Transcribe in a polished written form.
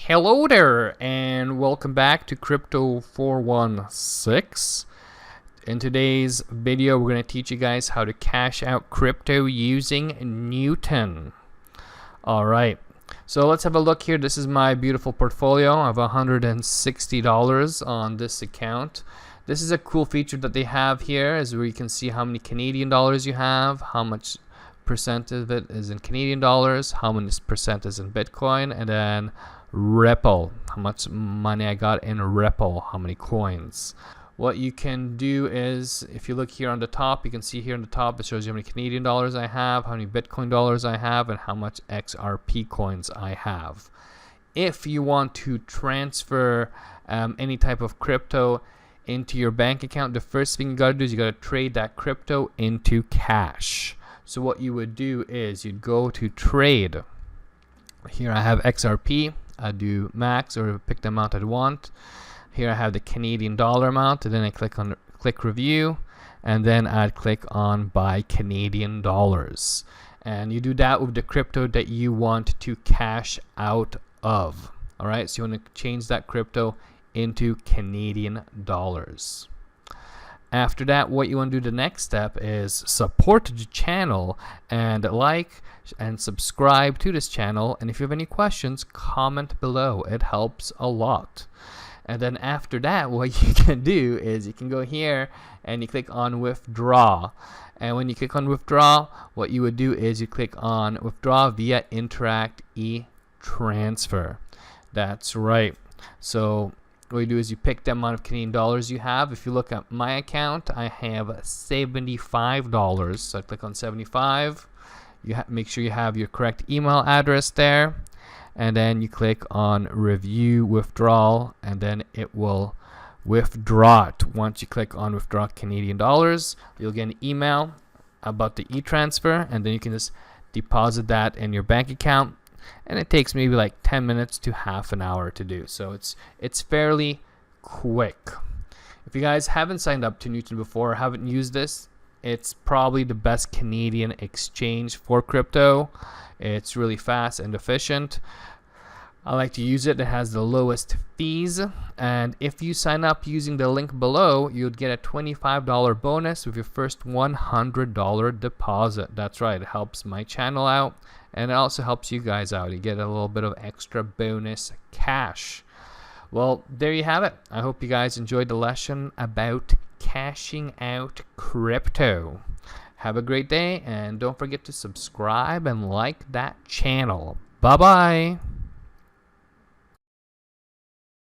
Hello there, and welcome back to Crypto 416. In today's video, we're going to teach you guys how to cash out crypto using Newton. Alright, so let's have a look here. This is my beautiful portfolio. I have $160 on this account. This is a cool feature that they have here, is where you can see how many Canadian dollars you have, how much percent of it is in Canadian dollars, how many percent is in Bitcoin, and then Ripple, how much money I got in Ripple, how many coins. What you can do is, if you look here on the top, you can see here on the top it shows you how many Canadian dollars I have, how many Bitcoin dollars I have, and how much XRP coins I have. If you want to transfer any type of crypto into your bank account, the first thing you got to do is you got to trade that crypto into cash. So what you would do is you'd go to trade. Here I have XRP. I do max or pick the amount I want. Here I have the Canadian dollar amount, and then I click review, and then I'd click on buy Canadian dollars. And you do that with the crypto that you want to cash out of. Alright, so you want to change that crypto into Canadian dollars. After that, what you want to do, the next step is support the channel and like and subscribe to this channel. And if you have any questions, comment below. It helps a lot. And then after that, what you can do is you can go here and you click on withdraw. And when you click on withdraw, what you would do is you click on withdraw via Interact Etransfer. That's right. So what you do is you pick the amount of Canadian dollars you have. If you look at my account, I have $75. So I click on 75. You make sure you have your correct email address there, and then you click on review withdrawal, and then it will withdraw it. Once you click on withdraw Canadian dollars, you'll get an email about the e-transfer, and then you can just deposit that in your bank account. And it takes maybe like 10 minutes to half an hour to do. So it's fairly quick. If you guys haven't signed up to Newton before or haven't used this, it's probably the best Canadian exchange for crypto. It's really fast and efficient. I like to use it. It has the lowest fees. And if you sign up using the link below, you'd get a $25 bonus with your first $100 deposit. That's right. It helps my channel out, and it also helps you guys out. You get a little bit of extra bonus cash. Well, there you have it. I hope you guys enjoyed the lesson about cashing out crypto. Have a great day, and don't forget to subscribe and like that channel. Bye-bye.